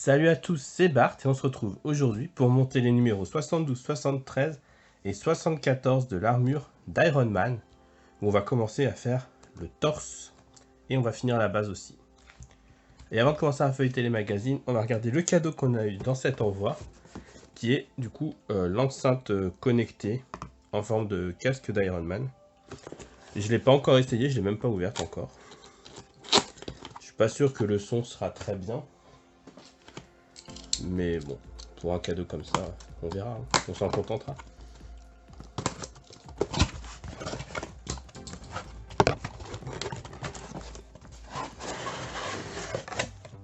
Salut à tous, c'est Bart et on se retrouve aujourd'hui pour monter les numéros 72, 73 et 74 de l'armure d'Iron Man, où on va commencer à faire le torse et on va finir la base aussi. Et avant de commencer à feuilleter les magazines, on va regarder le cadeau qu'on a eu dans cet envoi, qui est du coup l'enceinte connectée en forme de casque d'Iron Man. Je ne l'ai pas encore essayé, je ne l'ai même pas ouverte encore. Je suis pas sûr que le son sera très bien. Mais bon, pour un cadeau comme ça, on verra, hein. On s'en contentera.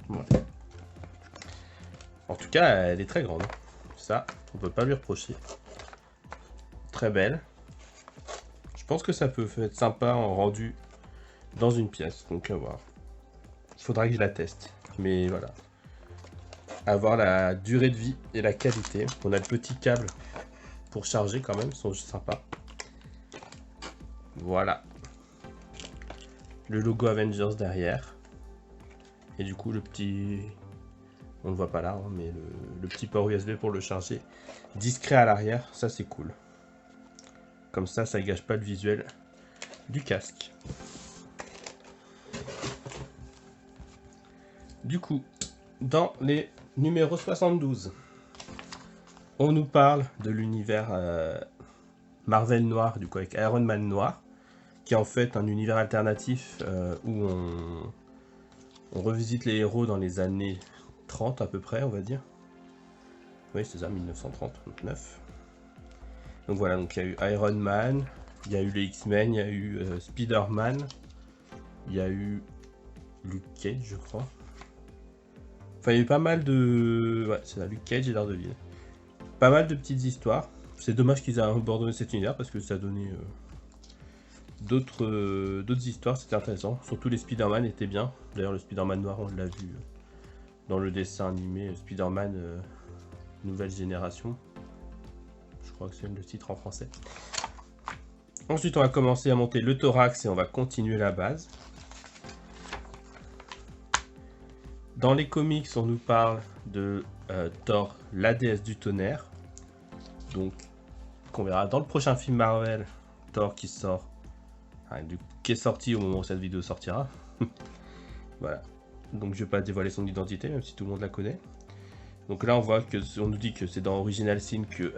Voilà. En tout cas, elle est très grande. Ça, on peut pas lui reprocher. Très belle. Je pense que ça peut être sympa en rendu dans une pièce. Donc à voir. Il faudra que je la teste. Mais voilà. Avoir la durée de vie et la qualité. On a le petit câble pour charger quand même, ils sont sympas. Voilà. Le logo Avengers derrière. Et du coup le petit... On le voit pas là, hein, mais le petit port USB pour le charger. Discret à l'arrière, ça c'est cool. Comme ça gâche pas le visuel du casque. Du coup, dans les numéros 72, on nous parle de l'univers Marvel noir, du coup avec Iron Man noir, qui est en fait un univers alternatif où on revisite les héros dans les années 30 à peu près, on va dire. Oui, c'est ça, 1939. Donc voilà, donc il y a eu Iron Man, il y a eu les X-Men, il y a eu Spider-Man, il y a eu Luke Cage, je crois. Enfin, il y a eu pas mal de... Ouais, c'est ça, Luke Cage et Daredevil. Pas mal de petites histoires. C'est dommage qu'ils aient abandonné cet univers parce que ça donnait d'autres histoires, c'était intéressant. Surtout les Spider-Man étaient bien. D'ailleurs, le Spider-Man noir, on l'a vu dans le dessin animé Spider-Man Nouvelle Génération. Je crois que c'est le titre en français. Ensuite, on va commencer à monter le thorax et on va continuer la base. Dans les comics, on nous parle de Thor, la déesse du tonnerre. Donc, qu'on verra dans le prochain film Marvel, Thor qui sort, qui est sorti au moment où cette vidéo sortira. Voilà. Donc, je vais pas dévoiler son identité, même si tout le monde la connaît. Donc là, on voit que on nous dit que c'est dans Original Sin que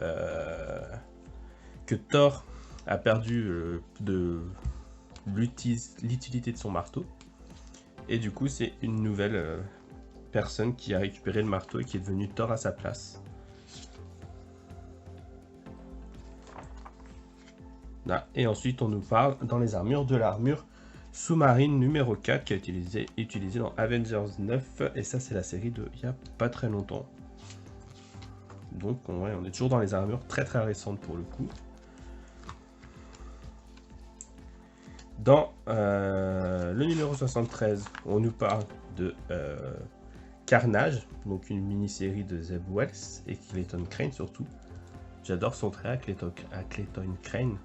Thor a perdu l'utilité de son marteau. Et du coup, c'est une nouvelle personne qui a récupéré le marteau et qui est devenu Thor à sa place. Là. Et ensuite, on nous parle dans les armures de l'armure sous-marine numéro 4 qui a été utilisée dans Avengers 9. Et ça, c'est la série de il n'y a pas très longtemps. Donc, on est toujours dans les armures très très récentes pour le coup. Dans le numéro 73, on nous parle de Carnage, donc une mini-série de Zeb Wells et Clayton Crane surtout. J'adore son trait à Clayton Crane.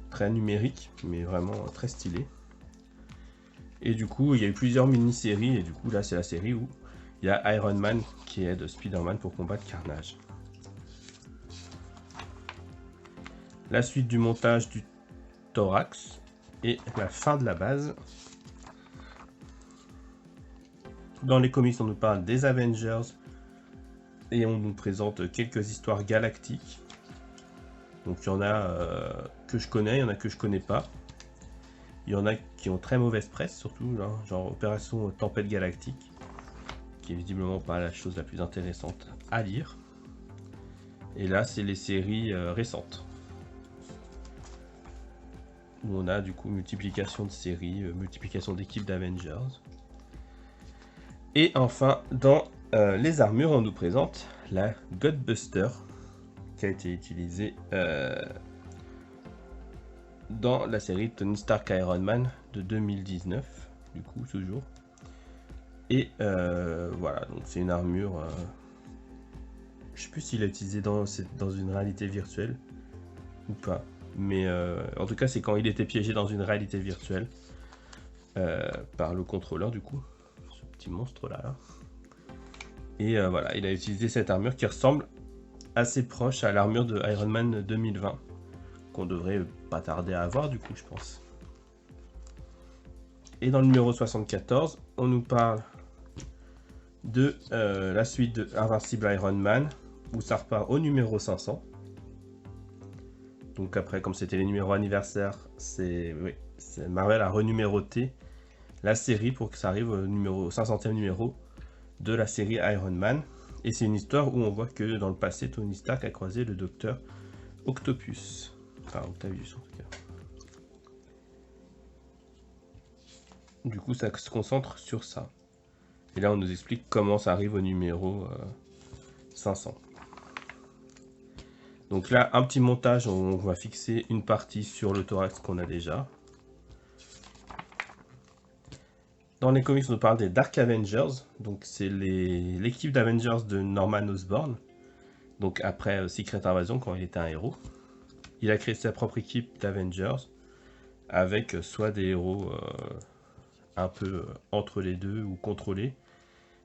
Très numérique, mais vraiment très stylé. Et du coup, il y a eu plusieurs mini-séries, et du coup, là, c'est la série où il y a Iron Man qui aide Spider-Man pour combattre Carnage. La suite du montage du thorax et la fin de la base. Dans les comics, on nous parle des Avengers et on nous présente quelques histoires galactiques. Donc il y en a que je connais, il y en a que je connais pas. Il y en a qui ont très mauvaise presse, surtout là, genre Opération Tempête Galactique, qui est visiblement pas la chose la plus intéressante à lire. Et là, c'est les séries récentes, où on a du coup multiplication de séries, multiplication d'équipes d'Avengers. Et enfin, dans les armures, on nous présente la Godbuster, qui a été utilisée dans la série Tony Stark Iron Man de 2019, du coup, toujours. Et voilà, donc c'est une armure. Je sais plus s'il est utilisé dans une réalité virtuelle ou pas. Mais en tout cas, c'est quand il était piégé dans une réalité virtuelle par le contrôleur, du coup. Ce petit monstre là. Et voilà, il a utilisé cette armure qui ressemble assez proche à l'armure de Iron Man 2020, qu'on devrait pas tarder à avoir du coup, je pense. Et dans le numéro 74, on nous parle de la suite de Invincible Iron Man, où ça repart au numéro 500. Donc après, comme c'était les numéros anniversaires, Marvel a renuméroté la série pour que ça arrive au 500e numéro de la série Iron Man. Et c'est une histoire où on voit que dans le passé, Tony Stark a croisé le docteur Octopus. Enfin, Octavius en tout cas. Du coup, ça se concentre sur ça. Et là, on nous explique comment ça arrive au numéro 500. Donc là, un petit montage, on va fixer une partie sur le thorax qu'on a déjà. Dans les comics, on nous parle des Dark Avengers. Donc c'est l'équipe d'Avengers de Norman Osborn. Donc après Secret Invasion, quand il était un héros. Il a créé sa propre équipe d'Avengers avec soit des héros un peu entre les deux ou contrôlés,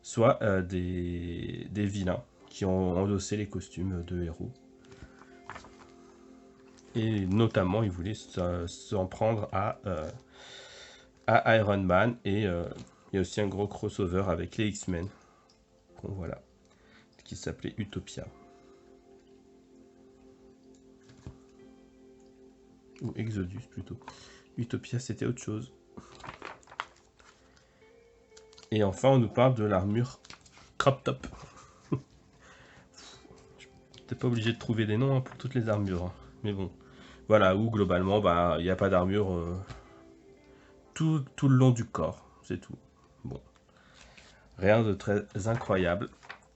soit des vilains qui ont endossé les costumes de héros. Et notamment, il voulait s'en prendre à Iron Man. Et il y a aussi un gros crossover avec les X-Men, voilà, qui s'appelait Utopia. Ou Exodus plutôt. Utopia, c'était autre chose. Et enfin, on nous parle de l'armure Crop Top. T'es pas obligé de trouver des noms pour toutes les armures, hein. Mais bon, voilà, où globalement, il n'y a pas d'armure tout le long du corps, c'est tout. Bon, rien de très incroyable.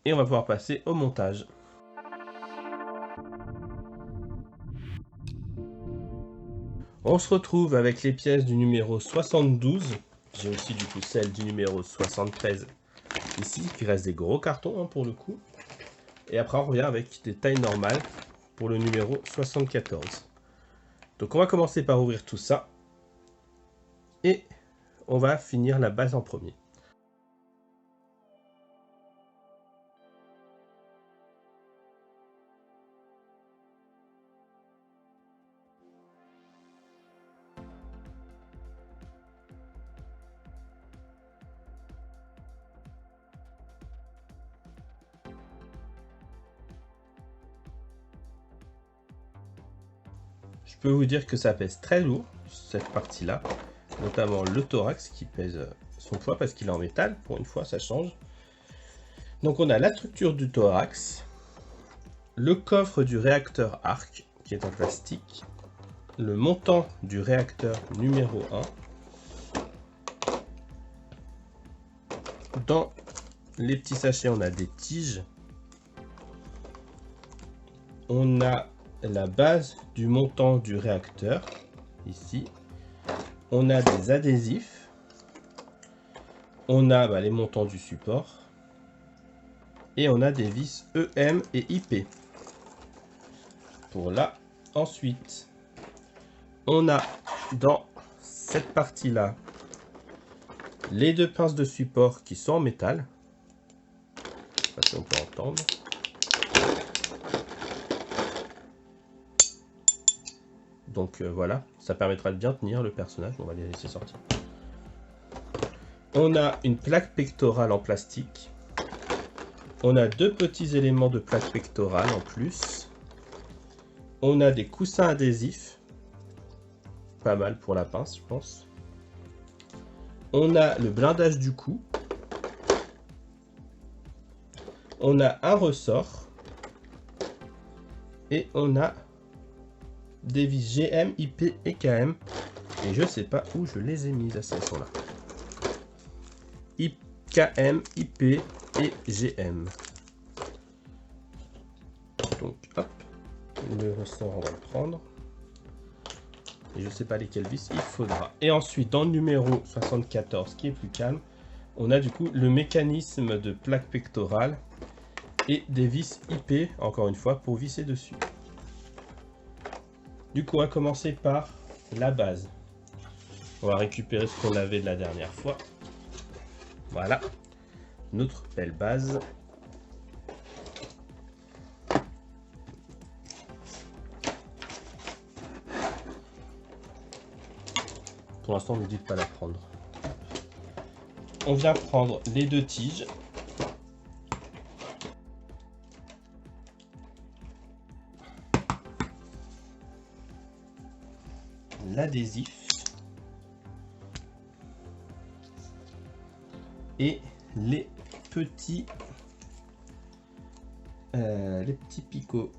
Et on va pouvoir passer au montage. On se retrouve avec les pièces du numéro 72. J'ai aussi du coup celle du numéro 73 ici, qui reste des gros cartons hein, pour le coup. Et après on revient avec des tailles normales pour le numéro 74. Donc on va commencer par ouvrir tout ça. Et on va finir la base en premier. Je peux vous dire que ça pèse très lourd, cette partie-là, notamment le thorax qui pèse son poids parce qu'il est en métal, pour une fois ça change. Donc on a la structure du thorax, le coffre du réacteur arc qui est en plastique, le montant du réacteur numéro 1. Dans les petits sachets, on a des tiges. On a la base du montant du réacteur, ici. On a des adhésifs. On a les montants du support. Et on a des vis EM et IP. Pour là, ensuite, on a dans cette partie-là les deux pinces de support qui sont en métal. Je sais pas si on peut entendre. Donc voilà, ça permettra de bien tenir le personnage. On va les laisser sortir. On a une plaque pectorale en plastique. On a deux petits éléments de plaque pectorale en plus. On a des coussins adhésifs. Pas mal pour la pince, je pense. On a le blindage du cou. On a un ressort. Et on a des vis GM, IP et KM. Et je sais pas où je les ai mises. Elles sont là. KM, IP et GM. Donc hop. Le ressort on va le prendre. Et je sais pas lesquelles vis il faudra. Et ensuite dans le numéro 74 qui est plus calme, on a du coup le mécanisme de plaque pectorale et des vis IP encore une fois pour visser dessus. Du coup on va commencer par la base. On va récupérer ce qu'on avait de la dernière fois. Voilà notre belle base. Pour l'instant, on ne dit de pas la prendre. On vient prendre les deux tiges. L'adhésif. Et les petits picots.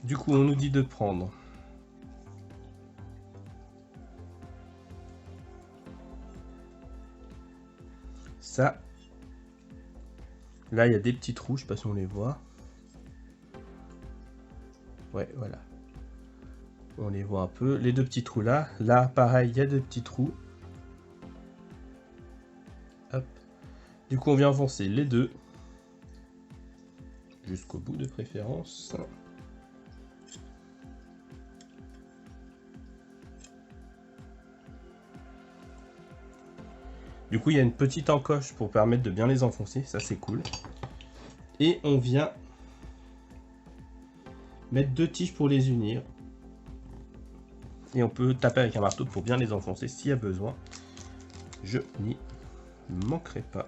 Du coup, on nous dit de prendre ça. Là, il y a des petits trous, je sais pas si on les voit. Ouais, voilà. On les voit un peu. Les deux petits trous là. Là, pareil, il y a deux petits trous. Hop. Du coup, on vient enfoncer les deux. Jusqu'au bout de préférence. Du coup, il y a une petite encoche pour permettre de bien les enfoncer. Ça, c'est cool. Et on vient mettre deux tiges pour les unir. Et on peut taper avec un marteau pour bien les enfoncer s'il y a besoin. Je n'y manquerai pas.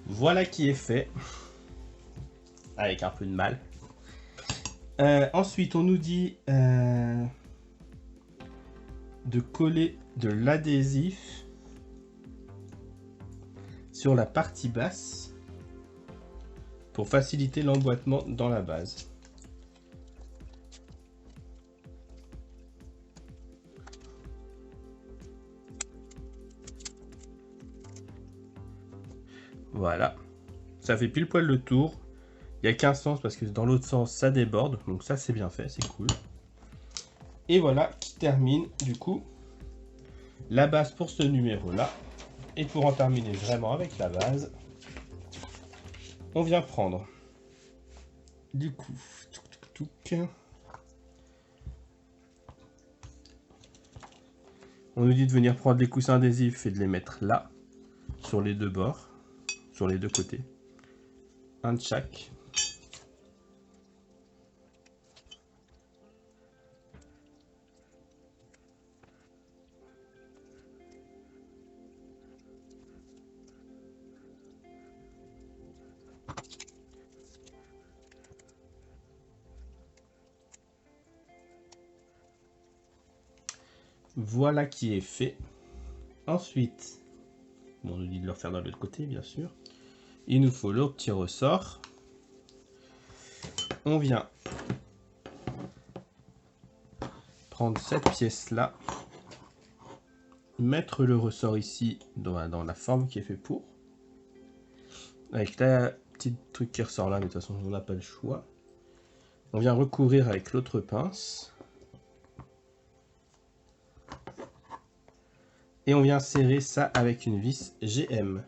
Voilà qui est fait. Avec un peu de mal. Ensuite, on nous dit de coller de l'adhésif sur la partie basse pour faciliter l'emboîtement dans la base. Voilà, ça fait pile poil le tour. Il n'y a qu'un sens parce que dans l'autre sens ça déborde, donc ça c'est bien fait, c'est cool. Et voilà qui termine du coup la base pour ce numéro là. Et pour en terminer vraiment avec la base, on vient prendre du coup on nous dit de venir prendre les coussins adhésifs et de les mettre là sur les deux bords, sur les deux côtés, un de chaque. Voilà qui est fait. Ensuite, bon, on nous dit de le refaire de l'autre côté, bien sûr. Il nous faut le petit ressort. On vient prendre cette pièce-là, mettre le ressort ici dans la forme qui est fait pour. Avec la petite truc qui ressort là, mais de toute façon, on n'a pas le choix. On vient recouvrir avec l'autre pince. Et on vient serrer ça avec une vis GM.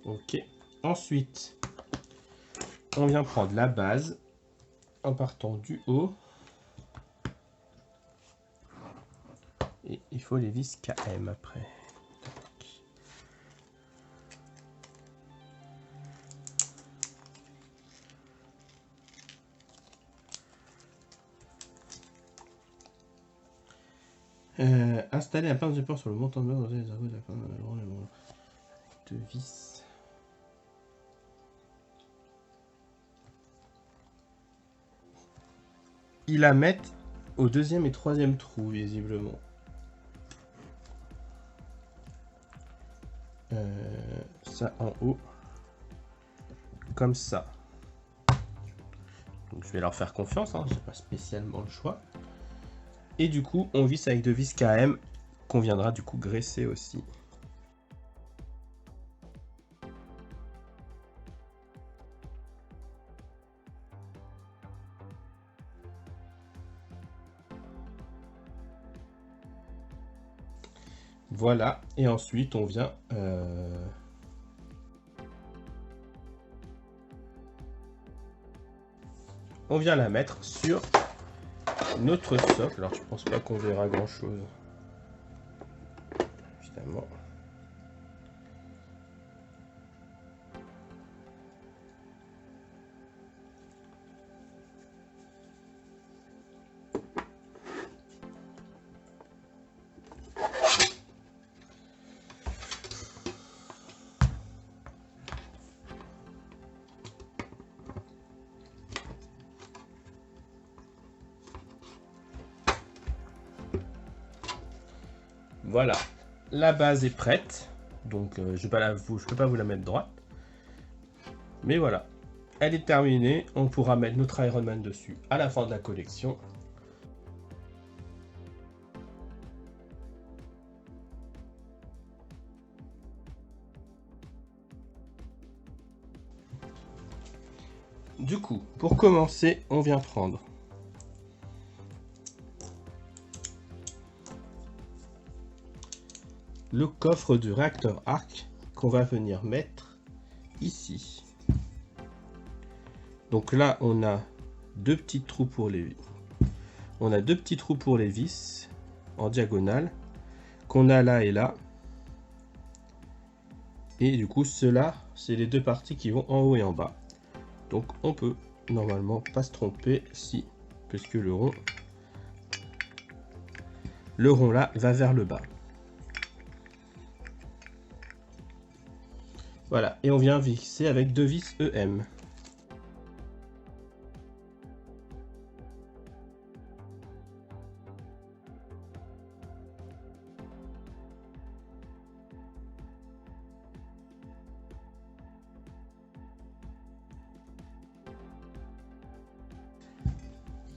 Ok. Ensuite, on vient prendre la base en partant du haut. Et il faut les vis KM après. Installer un pince de port sur le montant de beurre dans les argots de vis. Ils la mettent au deuxième et troisième trou, visiblement. Ça en haut. Comme ça. Donc je vais leur faire confiance, hein, j'ai pas spécialement le choix. Et du coup, on visse avec deux vis KM qu'on viendra du coup graisser aussi. Voilà, et ensuite on vient la mettre sur notre socle. Alors je pense pas qu'on verra grand chose, évidemment. Voilà, la base est prête, donc je peux pas vous la mettre droite, mais voilà, elle est terminée. On pourra mettre notre Iron Man dessus à la fin de la collection. Du coup, pour commencer, on vient prendre le coffre du réacteur arc qu'on va venir mettre ici. Donc là, on a deux petits trous pour les vis en diagonale qu'on a là et là. Et du coup, ceux-là, c'est les deux parties qui vont en haut et en bas. Donc on peut normalement pas se tromper si, puisque le rond là va vers le bas. Voilà, et on vient visser avec deux vis EM.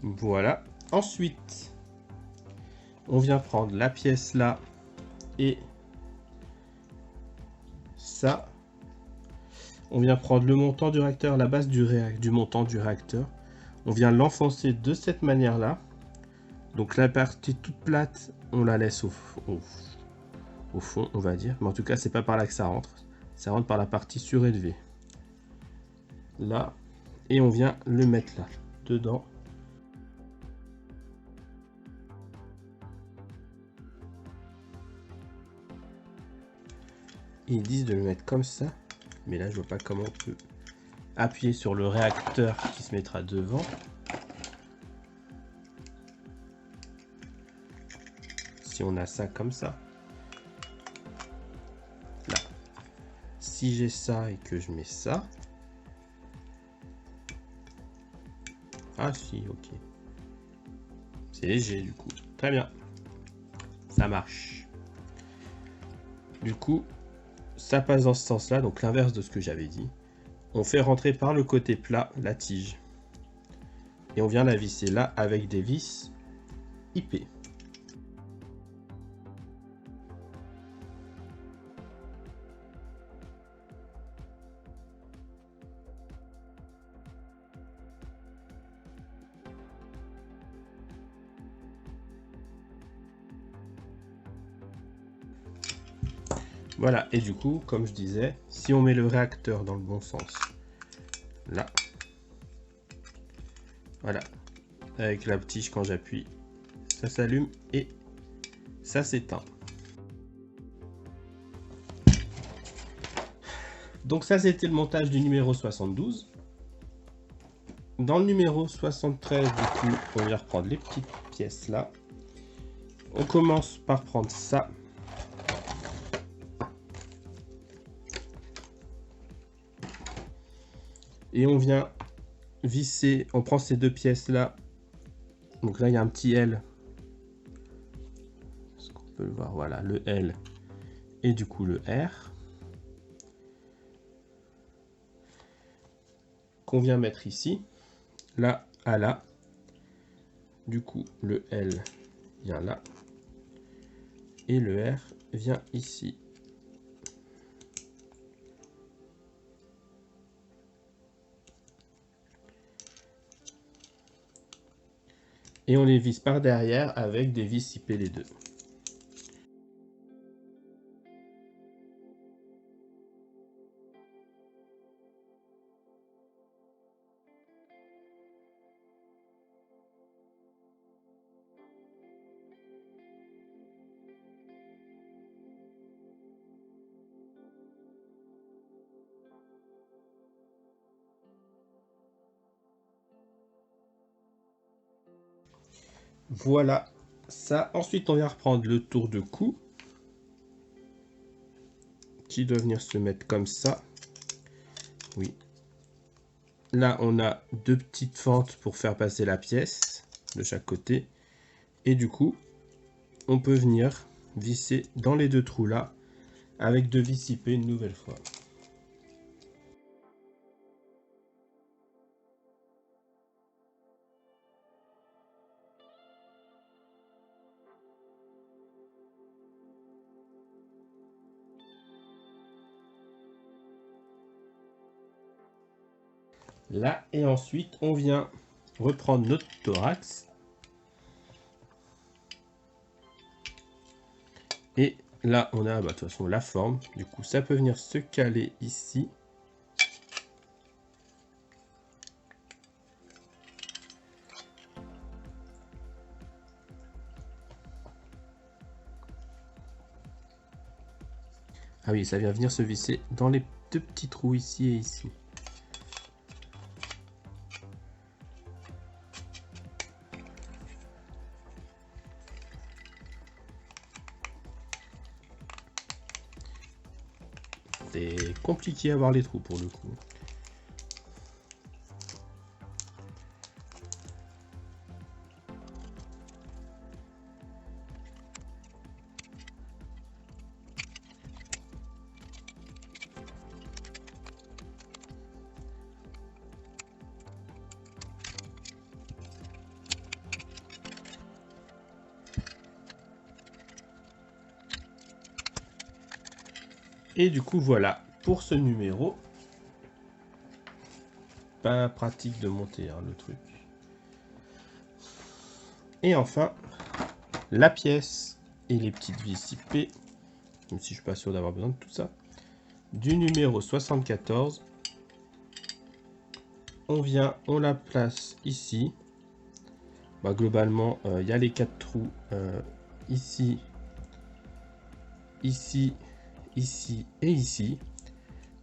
Voilà, ensuite on vient prendre la pièce là et ça. On vient prendre le montant du réacteur, la base du montant du réacteur. On vient l'enfoncer de cette manière-là. Donc la partie toute plate, on la laisse au fond, on va dire. Mais en tout cas, c'est pas par là que ça rentre. Ça rentre par la partie surélevée. Là. Et on vient le mettre là, dedans. Ils disent de le mettre comme ça. Mais là, je vois pas comment on peut appuyer sur le réacteur qui se mettra devant. Si on a ça comme ça. Là. Si j'ai ça et que je mets ça. Ah si, ok. C'est léger du coup. Très bien. Ça marche. Du coup, ça passe dans ce sens-là, donc l'inverse de ce que j'avais dit. On fait rentrer par le côté plat la tige. Et on vient la visser là avec des vis IP. Voilà, et du coup, comme je disais, si on met le réacteur dans le bon sens, là, voilà, avec la tige quand j'appuie, ça s'allume et ça s'éteint. Donc ça, c'était le montage du numéro 72. Dans le numéro 73, du coup, on va reprendre les petites pièces là. On commence par prendre ça. Et on vient visser, on prend ces deux pièces là. Donc là, il y a un petit L. Est-ce qu'on peut le voir? Voilà, le L. Et du coup, le R. Qu'on vient mettre ici. Là à là. Du coup, le L vient là. Et le R vient ici. Et on les visse par derrière avec des vis IP les deux. Voilà ça. Ensuite, on vient reprendre le tour de cou qui doit venir se mettre comme ça. Oui. Là, on a deux petites fentes pour faire passer la pièce de chaque côté. Et du coup, on peut venir visser dans les deux trous là avec deux vis IP une nouvelle fois. Là, et ensuite, on vient reprendre notre thorax. Et là, on a de toute façon la forme. Du coup, ça peut venir se caler ici. Ah oui, ça vient venir se visser dans les deux petits trous ici et ici. C'est compliqué à voir les trous pour le coup. Et du coup, voilà pour ce numéro. Pas pratique de monter hein, le truc. Et enfin, la pièce et les petites vis IP, même si je suis pas sûr d'avoir besoin de tout ça, du numéro 74. On vient, on la place ici. Bah, globalement, il y a les 4 trous ici, ici, ici et ici,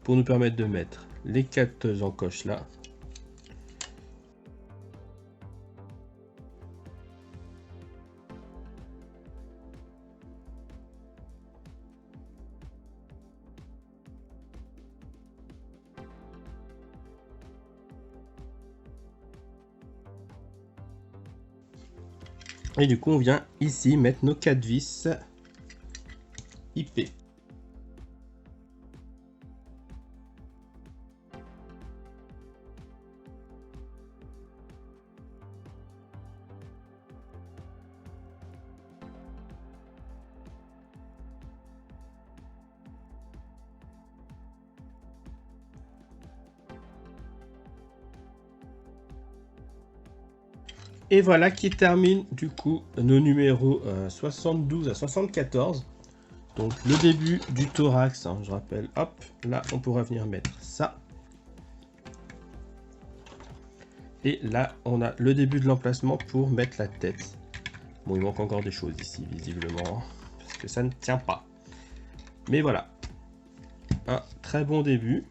pour nous permettre de mettre les 4 encoches là. Et du coup, on vient ici mettre nos 4 vis IP. Et voilà qui termine du coup nos numéros 72 à 74. Donc le début du thorax, hein, je rappelle, hop, là on pourra venir mettre ça. Et là on a le début de l'emplacement pour mettre la tête. Bon, il manque encore des choses ici visiblement, parce que ça ne tient pas. Mais voilà, un très bon début.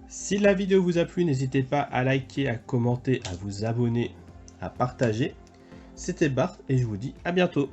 Si la vidéo vous a plu, n'hésitez pas à liker, à commenter, à vous abonner, à partager. C'était Bart et je vous dis à bientôt.